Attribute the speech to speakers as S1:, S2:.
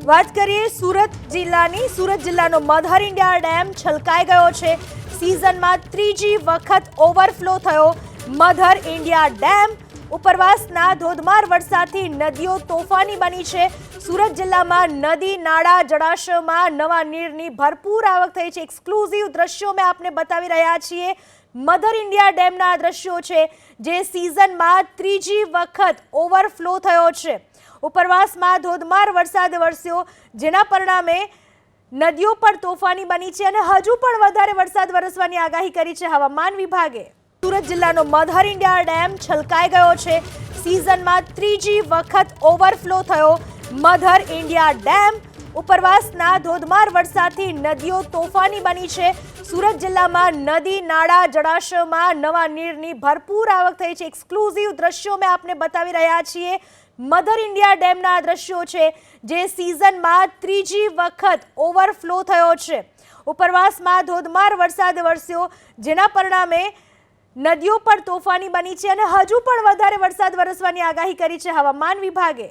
S1: વાત કરીએ સુરત જિલ્લાનો મધર ઇન્ડિયા ડેમ છલકાઈ ગયો છે। સિઝનમાં ત્રીજી વખત ઓવરફ્લો થયો મધર ઇન્ડિયા ડેમ। ઉપરવાસના ધોધમાર વરસાદથી નદીઓ તોફાની બની છે। સુરત જિલ્લામાં નદી નાળા જળાશયોમાં નવા નીરની ભરપૂર આવક થઈ છે। એક્સક્લુઝિવ દ્રશ્યો મેં આપને બતાવી રહ્યા છીએ। મધર ઇન્ડિયા ડેમના દ્રશ્યો છે જે સિઝનમાં ત્રીજી વખત ઓવરફ્લો થયો છે। ઉપરવાસમાં ધોધમાર વરસાદ વરસ્યો જેના પરિણામે નદીઓ પર તોફાની બની છે અને હજુ પણ વધારે વરસાદ વરસવાની આગાહી કરી છે હવામાન વિભાગે। સુરત જિલ્લાનો મધર ઇન્ડિયા ડેમ છલકાઈ ગયો છે। સિઝનમાં ત્રીજી વખત ઓવરફ્લો થયો મધર ઇન્ડિયા ડેમ। ઉપરવાસના ધોધમાર વરસાદથી નદીઓ તોફાની બની છે। સુરત જિલ્લામાં નદી નાળા જળાશયોમાં નવા નીરની ભરપૂર આવક થઈ છે। એક્સક્લુઝિવ દ્રશ્યો મેં આપને બતાવી રહ્યા છીએ। મધર ઇન્ડિયા ડેમના દ્રશ્યો છે જે સિઝનમાં ત્રીજી વખત ઓવરફ્લો થયો છે। ઉપરવાસમાં ધોધમાર વરસાદ વરસ્યો જેના પરિણામે નદીઓ પર તોફાની બની છે અને હજુ પણ વધારે વરસાદ વરસવાની આગાહી કરી છે હવામાન વિભાગે।